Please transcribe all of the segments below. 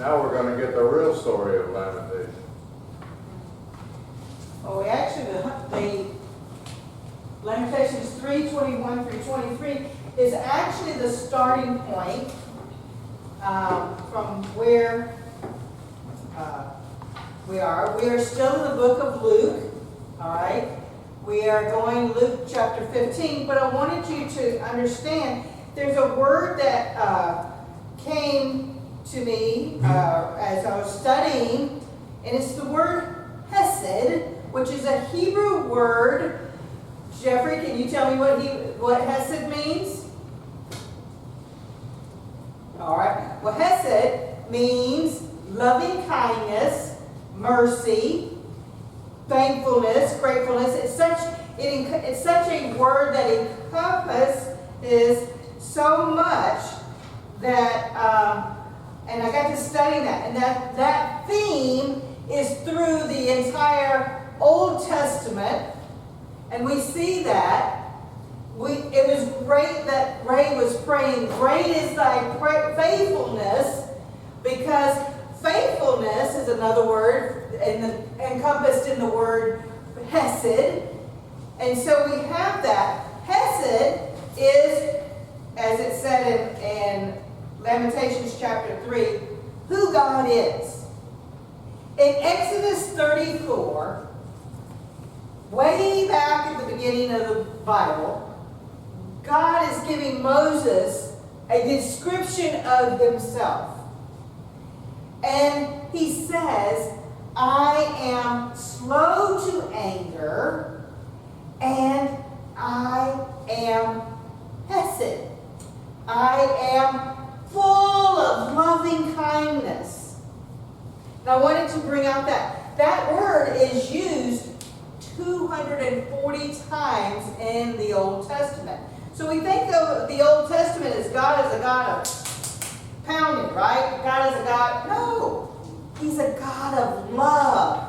Now we're going to get the real story of Lamentations. Well, the Lamentations 3:21 through 23 is actually the starting point from where we are. We are still in the book of Luke, all right? We are going Luke chapter 15, but I wanted you to understand there's a word that came to me as I was studying, and it's the word hesed, which is a Hebrew word. Jeffrey, can you tell me what hesed means? All right. Well, hesed means loving kindness, mercy, thankfulness, gratefulness. It's such a word that encompasses so much that, and I got to study that, and that theme is through the entire Old Testament, and we see that. It was great that Ray was praying, "Great is thy faithfulness," because faithfulness is another word encompassed in the word hesed. And so we have that. Hesed is, as it said in Lamentations chapter 3, who God is. In Exodus 34, way back at the beginning of the Bible, God is giving Moses a description of himself. And he says, "I am slow to anger, and I am hesed. I am full of loving kindness." Now I wanted to bring out that word is used 240 times in the Old Testament. So we think of the Old Testament as God is a God of pounding, right? God is a God. No. He's a God of love.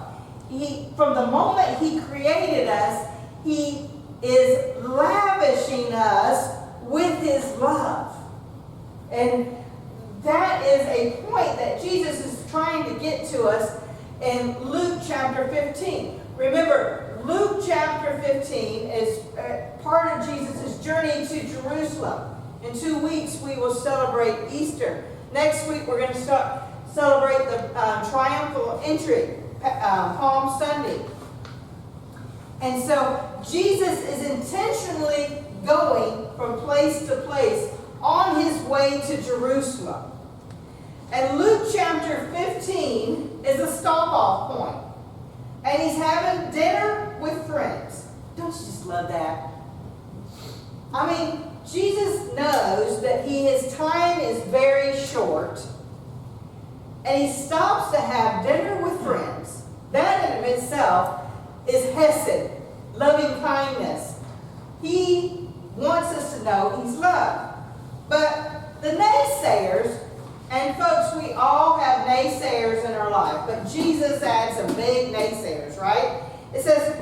From the moment He created us, He is lavishing us with His love. And that is a point that Jesus is trying to get to us in Luke chapter 15. Remember, Luke chapter 15 is part of Jesus' journey to Jerusalem. In 2 weeks, we will celebrate Easter. Next week, we're going to celebrate the triumphal entry, Palm Sunday. And so, Jesus is intentionally going from place to place on His way to Jerusalem. And Luke chapter 15 is a stop-off point. And He's having dinner with friends. Don't you just love that? I mean, Jesus knows that His time is very short. And He stops to have dinner with friends. That in itself is hesed, loving kindness. He wants us to know He's loved. But the naysayers, and folks, we all have naysayers in our life, but Jesus had some big naysayers, right? It says,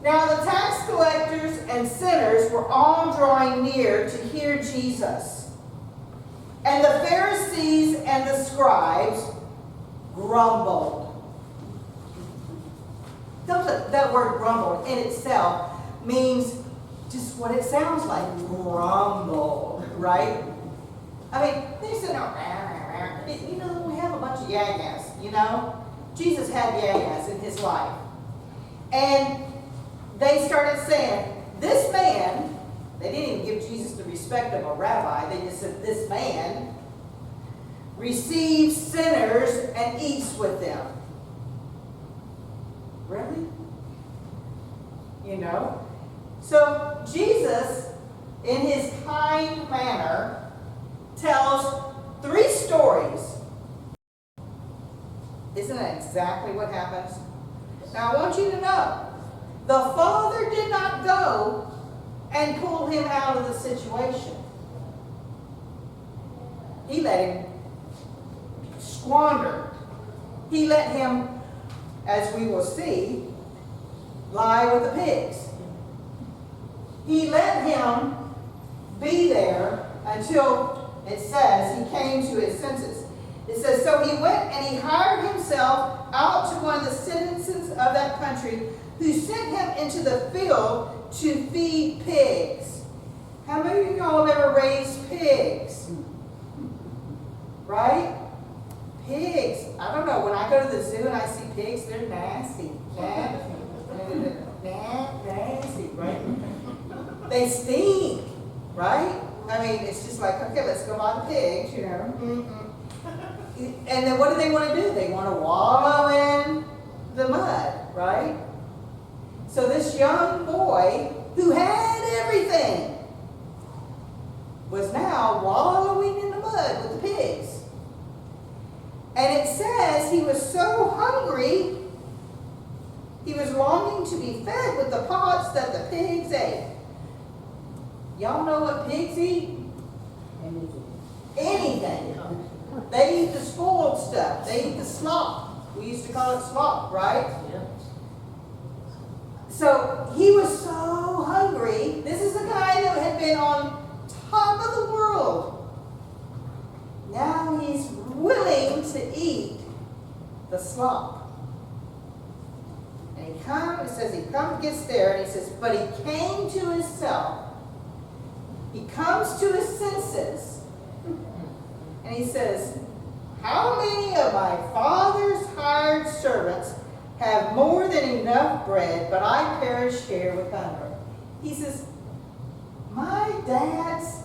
"Now the tax collectors and sinners were all drawing near to hear Jesus. And the Pharisees and the scribes grumbled." That word grumbled in itself means just what it sounds like, grumbled, right? I mean, they said, you know, we have a bunch of yagas, you know? Jesus had yagas in His life. And they started saying, "This man," they didn't even give Jesus the respect of a rabbi, they just said, "This man receives sinners and eats with them." Really? You know? So Jesus, in His kind manner, tells 3 stories. Isn't that exactly what happens? Now I want you to know, the Father did not go and pull him out of the situation. He let him squander. He let him, as we will see, lie with the pigs. He let him be there until, it says, he came to his senses. It says, so he went and he hired himself out to one of the citizens of that country, who sent him into the field to feed pigs. How many of y'all have ever raised pigs? Right? Pigs. I don't know. When I go to the zoo and I see pigs, they're nasty. Nasty, right? They stink, right? I mean, it's just like, okay, let's go buy the pigs, you know. And then what do they want to do? They want to wallow in the mud, right? So this young boy who had everything was now wallowing in the mud with the pigs. And it says he was so hungry, he was longing to be fed with the pods that the pigs ate. Y'all know what pigs eat? Anything. They eat the spoiled stuff. They eat the slop. We used to call it slop, right? So he was so hungry. This is a guy that had been on top of the world. Now he's willing to eat the slop. And he comes, it says he gets there, and he says, but he came to himself. He comes to his senses. And he says, how many of my father's hired servants have more than enough bread, but I perish here with hunger? He says, my dad's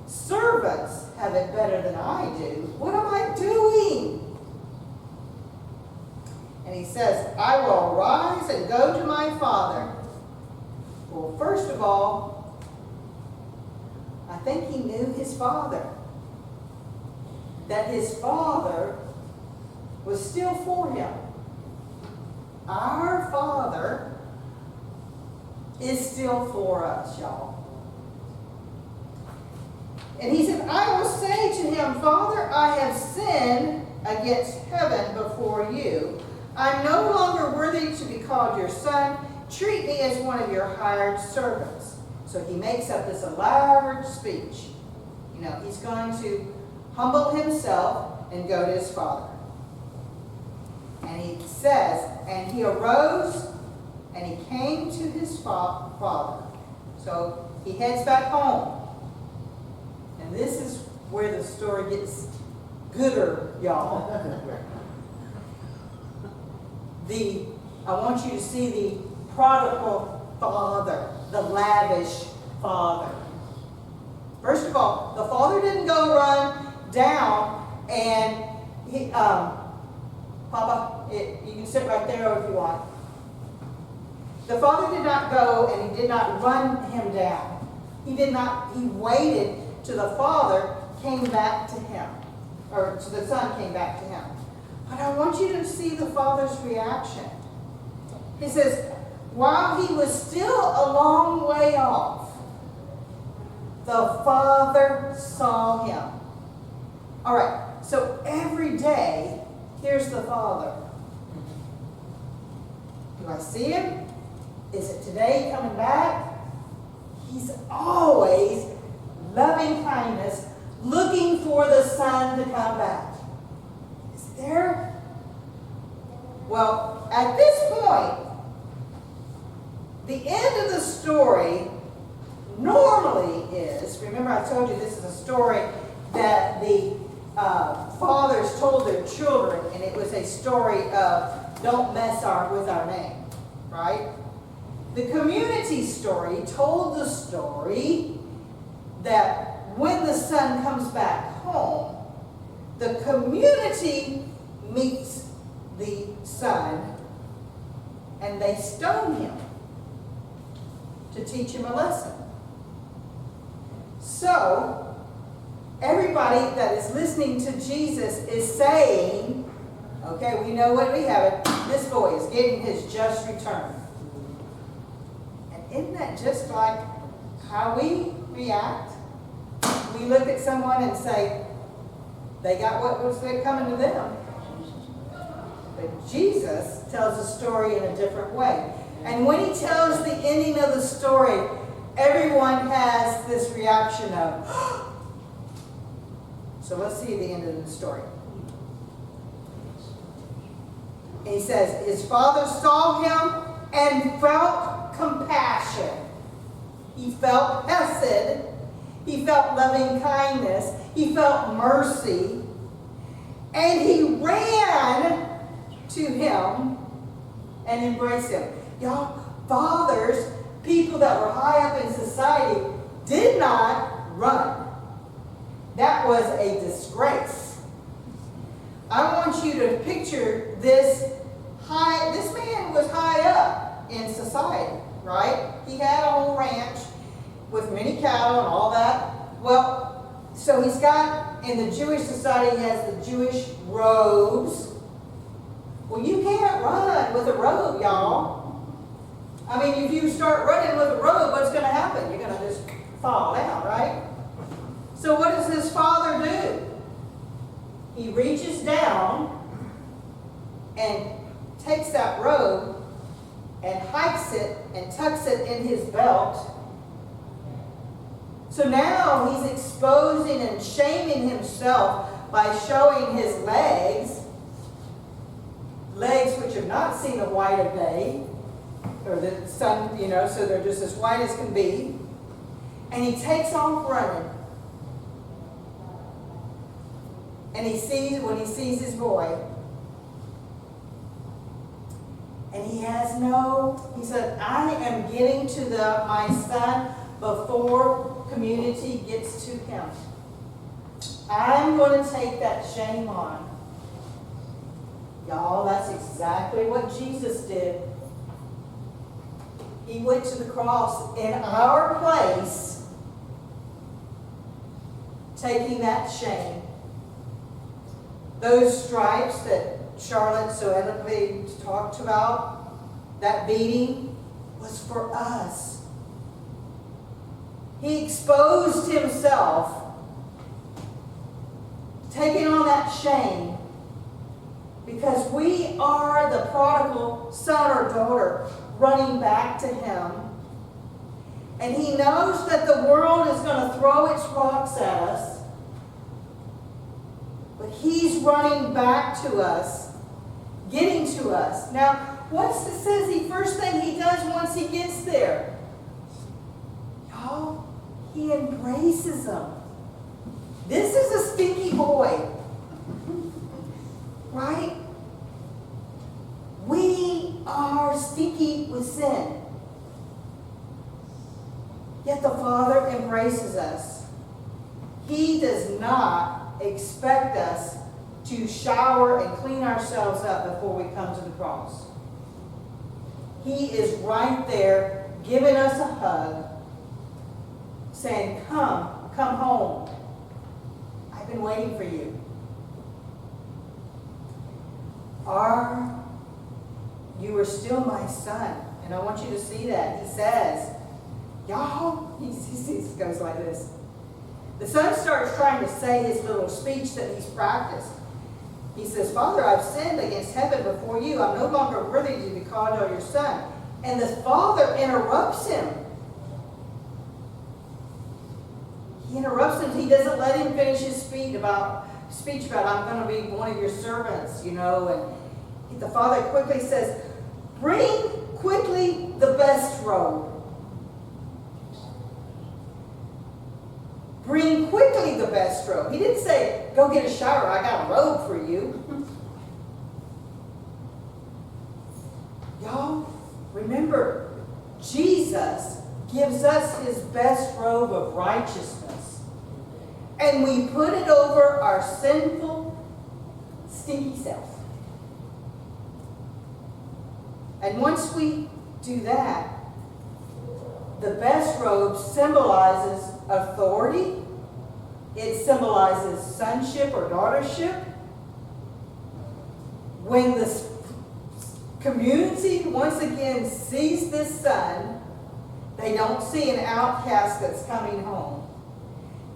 servants have it better than I do. What am I doing? And he says, I will arise and go to my father. Well, first of all, I think he knew his father. That his father was still for him. Our Father is still for us, y'all. And he said, I will say to him, Father, I have sinned against heaven before you. I'm no longer worthy to be called your son. Treat me as one of your hired servants. So he makes up this elaborate speech. You know, he's going to humble himself and go to his father. And he says, and he arose and he came to his father. So he heads back home. And this is where the story gets gooder, y'all. I want you to see the prodigal father, the lavish father. First of all, the father didn't go run down and Papa, you can sit right there if you want. The father did not go and he did not run him down. He waited till the father came back to him, or till the son came back to him. But I want you to see the father's reaction. He says, while he was still a long way off, the father saw him. All right, so every day, here's the father. Do I see him? Is it today coming back? He's always loving kindness, looking for the son to come back. Is there? Well, at this point, the end of the story normally is, remember I told you this is a story that the fathers told their children, and it was a story of don't mess with our name, right? The community story told the story that when the son comes back home, the community meets the son and they stone him to teach him a lesson. So, everybody that is listening to Jesus is saying, okay, we know what we have it. This boy is getting his just return. And isn't that just like how we react? We look at someone and say, they got what was coming to them. But Jesus tells the story in a different way. And when he tells the ending of the story, everyone has this reaction of, so let's see the end of the story. And he says, his father saw him and felt compassion. He felt hesed. He felt loving kindness. He felt mercy. And he ran to him and embraced him. Y'all, fathers, people that were high up in society, did not run. That was a disgrace. I want you to picture this man was high up in society, right? He had a whole ranch with many cattle and all that. Well, so he's got, in the Jewish society, he has the Jewish robes. Well, you can't run with a robe, y'all. I mean, if you start running with a robe, what's going to happen? You're going to just fall down, right? So what does his father do? He reaches down and takes that robe and hikes it and tucks it in his belt. So now he's exposing and shaming himself by showing his legs which have not seen the light of day, or the sun, so they're just as white as can be. And he takes off running. And when he sees his boy, and he said, I am getting to my son before community gets to him. I'm going to take that shame on. Y'all, that's exactly what Jesus did. He went to the cross in our place, taking that shame. Those stripes that Charlotte so eloquently talked about, that beating, was for us. He exposed himself, taking on that shame, because we are the prodigal son or daughter running back to him. And he knows that the world is going to throw its rocks at us. But he's running back to us, getting to us. Now, what's it says the first thing he does once he gets there? Y'all, he embraces them. This is a stinky boy. Right? We are stinky with sin. Yet the Father embraces us. He does not expect us to shower and clean ourselves up before we come to the cross. He is right there giving us a hug, saying, come home. I've been waiting for you. You are still my son. And I want you to see that. He says, y'all, he goes like this. The son starts trying to say his little speech that he's practiced. He says, Father, I've sinned against heaven before you. I'm no longer worthy to be called your son. And the father interrupts him. He interrupts him. He doesn't let him finish his speech about I'm going to be one of your servants, And the father quickly says, bring quickly the best robe. Bring quickly the best robe. He didn't say, go get a shower. I got a robe for you. Y'all, remember, Jesus gives us his best robe of righteousness. And we put it over our sinful, stinky self. And once we do that, the best robe symbolizes authority. It symbolizes sonship or daughtership. When the community once again sees this son, they don't see an outcast that's coming home.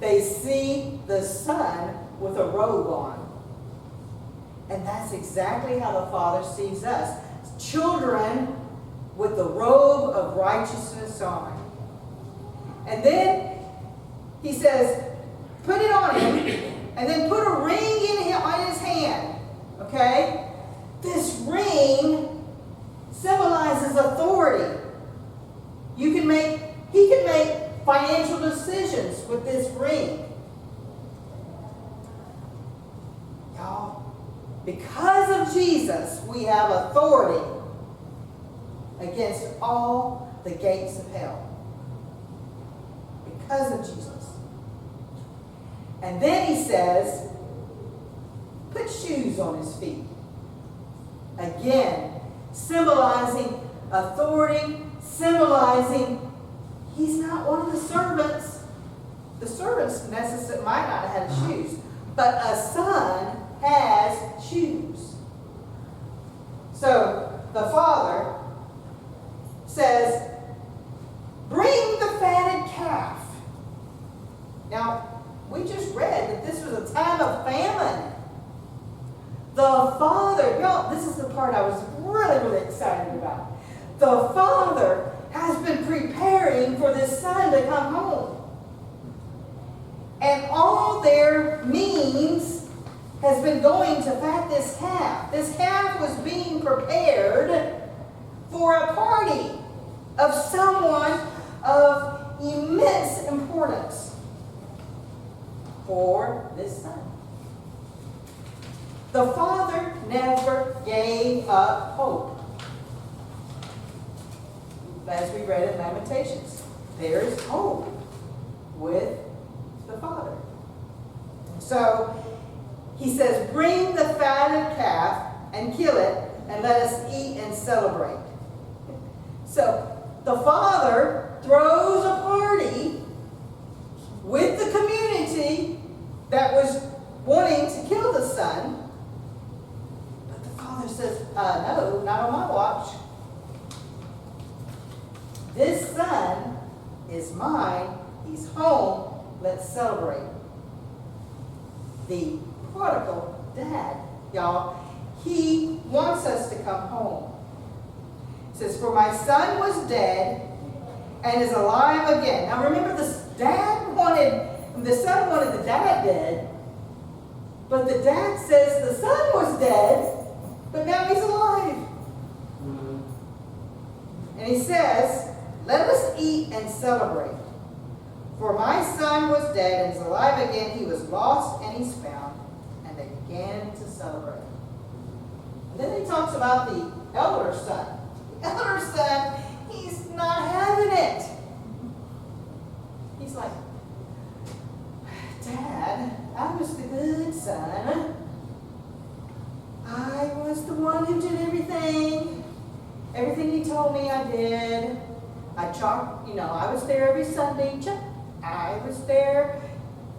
They see the son with a robe on. And that's exactly how the Father sees us. Children with the robe of righteousness on. And then he says, put it on him, and then put a ring on his hand. Okay? This ring Because of Jesus, we have authority against all the gates of hell. Because of Jesus. And then he says, put shoes on his feet. Again, symbolizing authority, symbolizing he's not one of the servants. The servants necessarily might not have had shoes, but a son has shoes. So the father says, bring the fatted calf. Now, we just read that this was a time of famine. The father, y'all, this is the part I was really excited about. The father has been preparing for this son to come home. And all their means has been going to fat this calf. This calf was being prepared for a party of someone of immense importance for this son. The father never gave up hope. As we read in Lamentations, there is hope with the father. So he says, bring the fatted calf and kill it, and let us eat and celebrate. So the father throws a party with the community that was wanting to kill the son. But the father says, no, not on my watch. This son is mine. He's home. Let's celebrate. The prodigal dad, y'all, he wants us to come home. It says, for my son was dead and is alive again. Now remember, the son wanted the dad dead, but the dad says the son was dead, but now he's alive. And he says, let us eat and celebrate. For my son was dead and is alive again. He was lost and he's found. And they began to celebrate. And then he talks about the elder son. The elder son, he's not having it. He's like, Dad, I was the good son. I was the one who did everything. Everything he told me I did. I was there every Sunday. Check. I was there,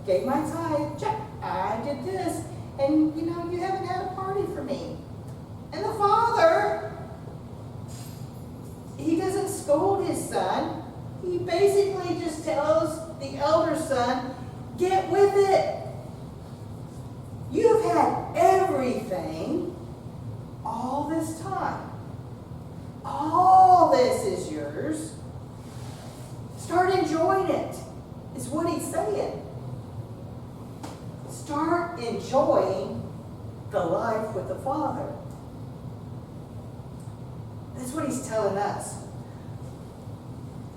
gave my tithe. Check. I did this. And, you haven't had a party for me. And the father, he doesn't scold his son. He basically just tells the elder son, get with it. You've had everything all this time. All this is yours. Start enjoying it, is what he's saying. Start enjoying the life with the Father. That's what he's telling us.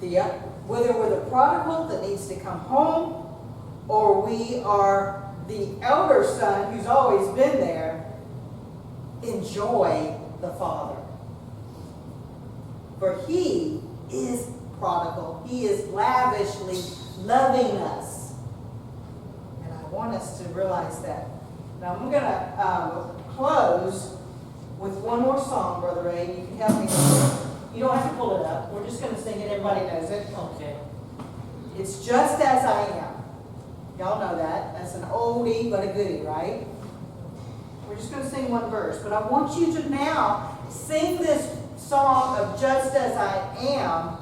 Whether we're the prodigal that needs to come home, or we are the elder son who's always been there, enjoy the Father. For he is prodigal. He is lavishly loving us. And I want us to realize that. Now I'm going to close with one more song, Brother Ray. You can help me sing it. You don't have to pull it up. We're just going to sing it. Everybody knows it. Okay. It's Just As I Am. Y'all know that. That's an oldie but a goodie, right? We're just going to sing one verse. But I want you to now sing this song of Just As I Am,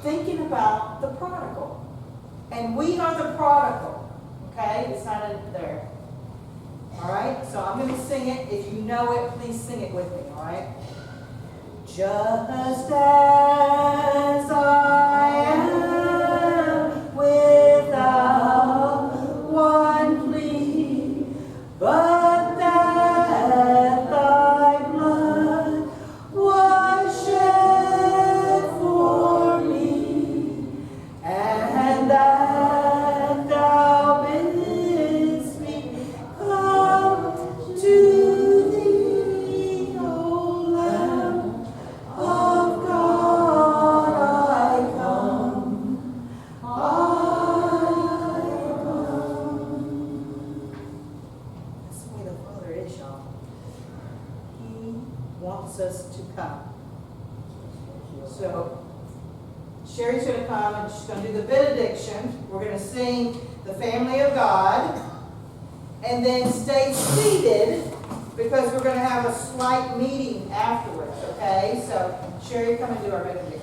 thinking about the prodigal. And we are the prodigal. Okay? It's not in there. Alright? So I'm going to sing it. If you know it, please sing it with me. Alright? Just as I am, without one plea, but that thy blood was shed for me, and that thou bidst me come is, y'all. He wants us to come. So, Sherry's going to come and she's going to do the benediction. We're going to sing the Family of God. And then stay seated because we're going to have a slight meeting afterwards, okay? So, Sherry, come and do our benediction.